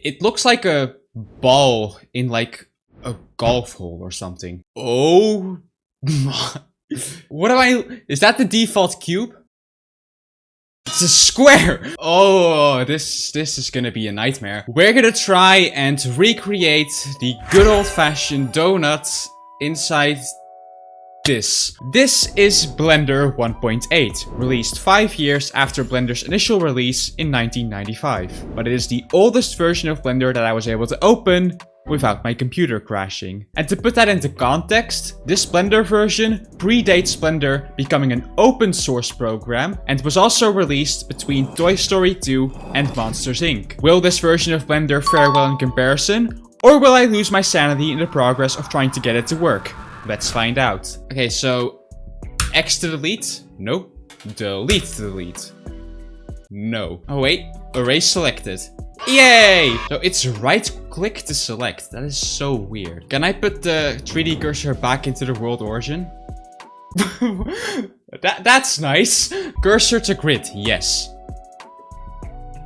It looks like a ball in like a golf hole or something. Oh my. What am I? Is that the default cube? It's a square! Oh, this is gonna be a nightmare. We're gonna try and recreate the good old-fashioned donut inside this. This is Blender 1.8, released 5 years after Blender's initial release in 1995. But it is the oldest version of Blender that I was able to open without my computer crashing. And to put that into context, this Blender version predates Blender becoming an open source program and was also released between Toy Story 2 and Monsters Inc. Will this version of Blender fare well in comparison, or will I lose my sanity in the progress of trying to get it to work? Let's find out. Okay, so X to delete? No. Delete to delete? No. Oh wait, erase selected. Yay! So it's right click to select. That is so weird. Can I put the 3D cursor back into the world origin? That's nice. Cursor to grid, yes.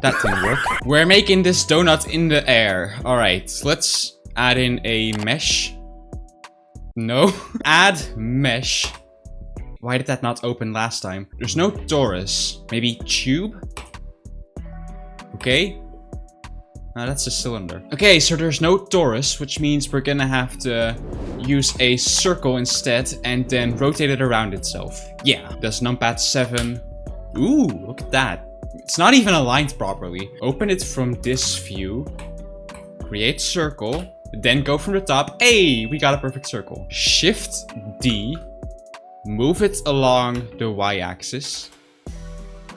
That didn't work. We're making this donut in the air. Alright, let's add in a mesh. No. Add mesh. Why did that not open last time? There's no torus. Maybe tube? Okay. That's a cylinder. Okay, so there's no torus, which means we're gonna have to use a circle instead and then rotate it around itself. Yeah, does numpad 7. Ooh, look at that. It's not even aligned properly. Open it from this view. Create circle. Then go from the top. Hey, we got a perfect circle. Shift D. Move it along the y-axis.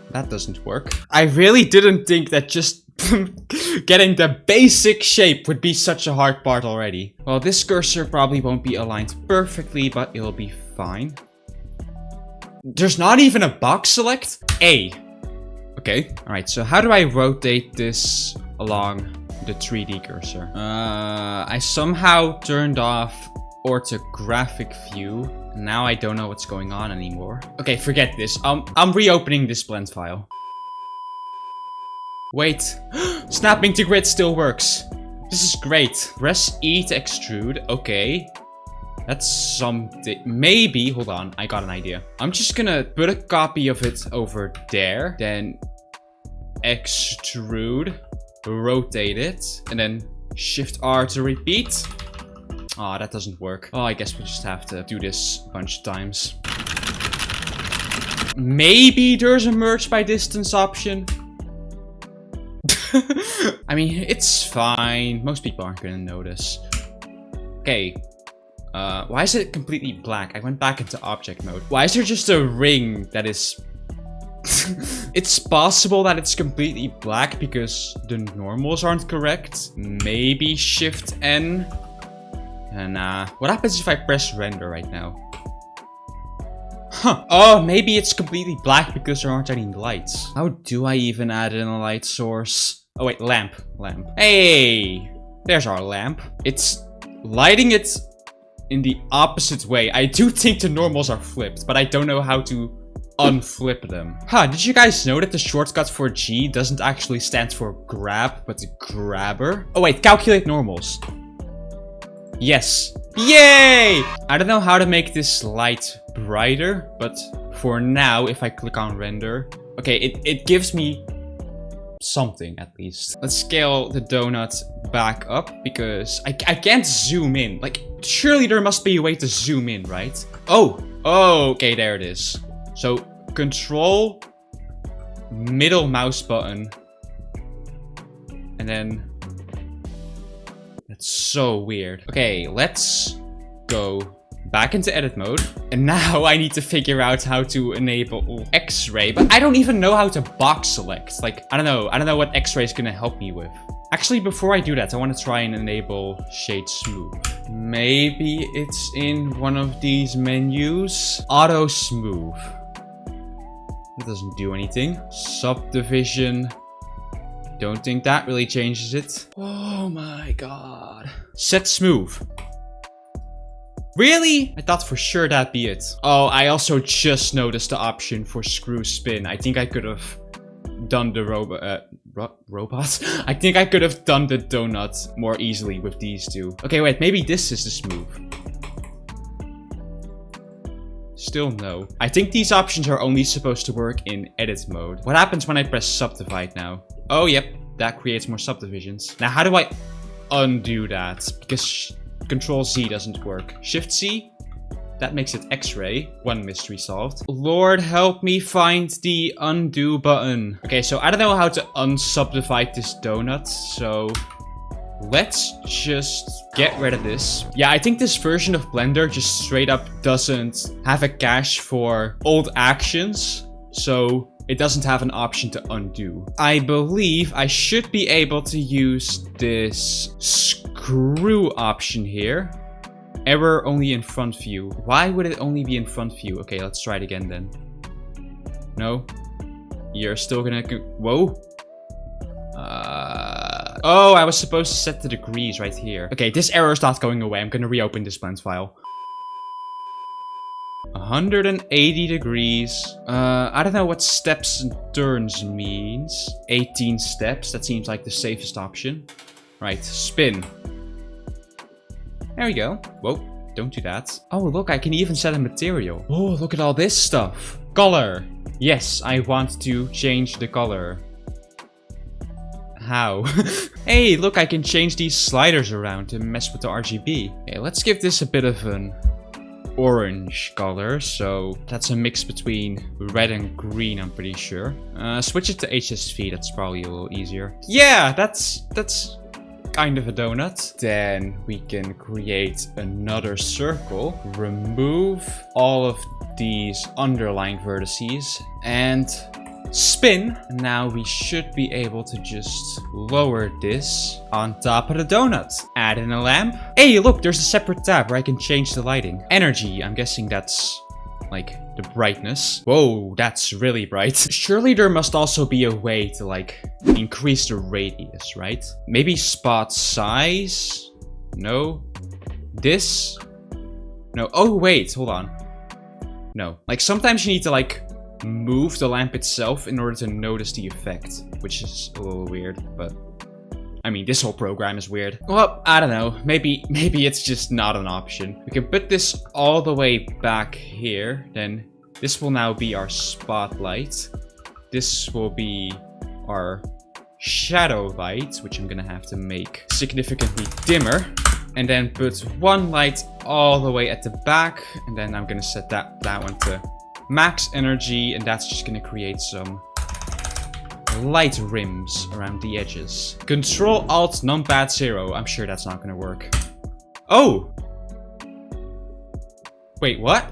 That doesn't work. I really didn't think that just getting the basic shape would be such a hard part already. Well, this cursor probably won't be aligned perfectly, but it'll be fine. There's not even a box select? A. Okay. Alright, so how do I rotate this along the 3D cursor? I somehow turned off orthographic view. Now I don't know what's going on anymore. Okay, forget this. I'm reopening this blend file. Wait. Snapping to grid still works. This is great. Press E to extrude. Okay. That's something. Maybe. Hold on. I got an idea. I'm just gonna put a copy of it over there. Then extrude. Rotate it. And then Shift R to repeat. Oh, that doesn't work. Oh, I guess we just have to do this a bunch of times. Maybe there's a merge by distance option. I mean, it's fine. Most people aren't gonna notice. Okay. Why is it completely black? I went back into object mode. Why is there just a ring that is... It's possible that it's completely black because the normals aren't correct. Maybe Shift N. And what happens if I press render right now? Huh. Oh, maybe it's completely black because there aren't any lights. How do I even add in a light source? Oh wait, lamp. Lamp. Hey! There's our lamp. It's lighting it in the opposite way. I do think the normals are flipped, but I don't know how to unflip them. Huh, did you guys know that the shortcut for G doesn't actually stand for grab, but grabber? Oh wait, calculate normals. Yes. Yay! I don't know how to make this light brighter, but for now, if I click on render... Okay, it gives me something at least. Let's scale the donut back up because I can't zoom in. Like, surely there must be a way to zoom in, right? Oh, okay, there it is. So, control, middle mouse button, and then... That's so weird. Okay, let's go back into edit mode. And now I need to figure out how to enable X-ray, but I don't even know how to box select. Like, I don't know what X-ray is gonna help me with. Actually, before I do that, I want to try and enable shade smooth. Maybe it's in one of these menus. Auto smooth. That doesn't do anything. Subdivision. Don't think that really changes it. Oh my god. Set smooth. Really? I thought for sure that'd be it. Oh, I also just noticed the option for screw spin. I think I could have done the robots? I think I could have done the donut more easily with these two. Okay, wait, maybe this is the smooth. Still no. I think these options are only supposed to work in edit mode. What happens when I press subdivide now? Oh, yep. That creates more subdivisions. Now, how do I undo that? Because Control Z doesn't work. Shift C? That makes it X-ray. One mystery solved. Lord, help me find the undo button. Okay, so I don't know how to unsubdivide this donut. So let's just get rid of this. Yeah, I think this version of Blender just straight up doesn't have a cache for old actions. So it doesn't have an option to undo. I believe I should be able to use this screw option here. Error only in front view. Why would it only be in front view? Okay, let's try it again then. No. You're still gonna go. Whoa. Oh, I was supposed to set the degrees right here. Okay, this error is not going away. I'm gonna reopen this blend file. 180 degrees. I don't know what steps and turns means. 18 steps. That seems like the safest option. Right, spin. There we go. Whoa, don't do that. Oh, look, I can even set a material. Oh, look at all this stuff. Color. Yes, I want to change the color. How? Hey, look, I can change these sliders around to mess with the RGB. Okay, let's give this a bit of an orange color. So that's a mix between red and green, I'm pretty sure. Switch it to HSV. That's probably a little easier. Yeah, that's kind of a donut. Then we can create another circle, remove all of these underlying vertices, and spin. Now we should be able to just lower this on top of the donut. Add in a lamp. Hey, look, there's a separate tab where I can change the lighting. Energy, I'm guessing that's like the brightness. Whoa, that's really bright. Surely there must also be a way to like increase the radius, right? Maybe spot size? No. This? No. Oh, wait, hold on. No. Like sometimes you need to like move the lamp itself in order to notice the effect, which is a little weird, but I mean, this whole program is weird. Well, I don't know. Maybe it's just not an option. We can put this all the way back here. Then this will now be our spotlight. This will be our shadow light, which I'm gonna have to make significantly dimmer. And then put one light all the way at the back. And then I'm gonna set that one to max energy. And that's just gonna create some light rims around the edges. Control Alt Numpad 0. I'm sure that's not gonna work. Oh! Wait, what?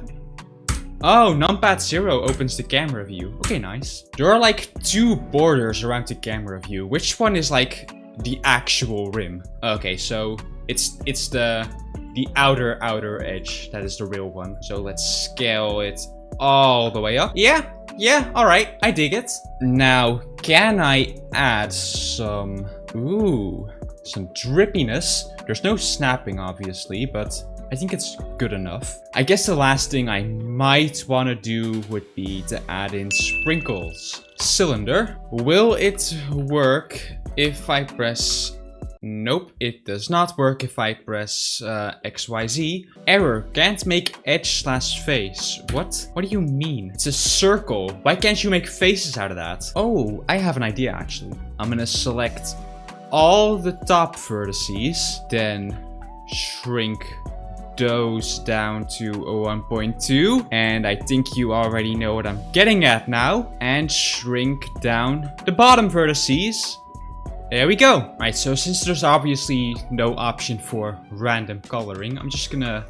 Oh, Numpad 0 opens the camera view. Okay, nice. There are like two borders around the camera view. Which one is like the actual rim? Okay, so it's the outer edge. That is the real one. So let's scale it all the way up. Yeah, alright, I dig it. Now, can I add some drippiness? There's no snapping, obviously, but I think it's good enough. I guess the last thing I might want to do would be to add in sprinkles. Cylinder. Will it work if I press... Nope, it does not work if I press XYZ. Error, can't make edge/face. What? What do you mean? It's a circle. Why can't you make faces out of that? Oh, I have an idea actually. I'm gonna select all the top vertices, then shrink those down to 1.2. And I think you already know what I'm getting at now. And shrink down the bottom vertices. There we go. Right, so since there's obviously no option for random coloring, I'm just gonna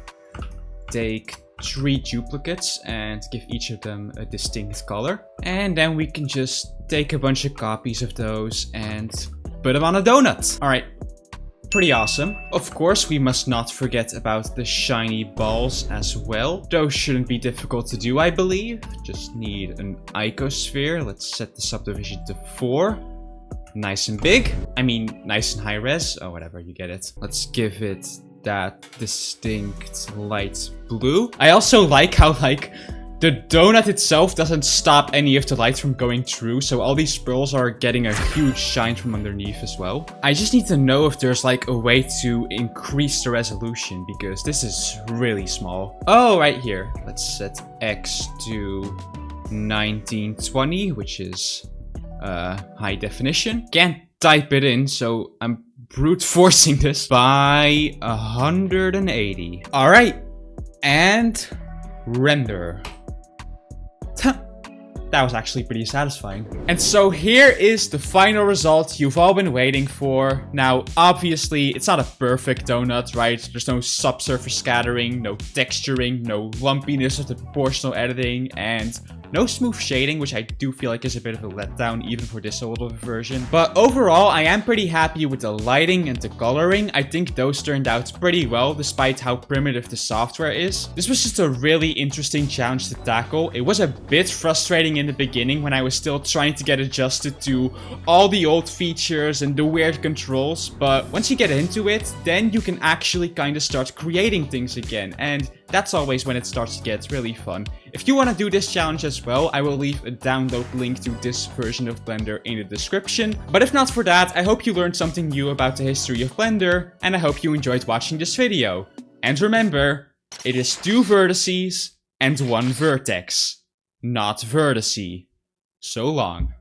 take 3 duplicates and give each of them a distinct color. And then we can just take a bunch of copies of those and put them on a donut. All right, pretty awesome. Of course, we must not forget about the shiny balls as well. Those shouldn't be difficult to do, I believe. Just need an icosphere. Let's set the subdivision to 4. Nice and big. I mean, nice and high res. Oh, whatever, you get it. Let's give it that distinct light blue. I also like how, like, The donut itself doesn't stop any of the light from going through, so all these pearls are getting a huge shine from underneath as well. I just need to know if there's like a way to increase the resolution, because this is really small. Oh, right here. Let's set X to 1920, which is high definition. Can't type it in, so I'm brute forcing this by 180. All right, and render. That was actually pretty satisfying. And so here is the final result you've all been waiting for. Now, obviously, it's not a perfect donut, right? There's no subsurface scattering, no texturing, no lumpiness of the proportional editing, and no smooth shading, which I do feel like is a bit of a letdown even for this older version. But overall, I am pretty happy with the lighting and the coloring. I think those turned out pretty well, despite how primitive the software is. This was just a really interesting challenge to tackle. It was a bit frustrating in the beginning when I was still trying to get adjusted to all the old features and the weird controls. But once you get into it, then you can actually kind of start creating things again. And that's always when it starts to get really fun. If you want to do this challenge as well, I will leave a download link to this version of Blender in the description. But if not for that, I hope you learned something new about the history of Blender, and I hope you enjoyed watching this video. And remember, it is 2 vertices and 1 vertex, not vertice. So long.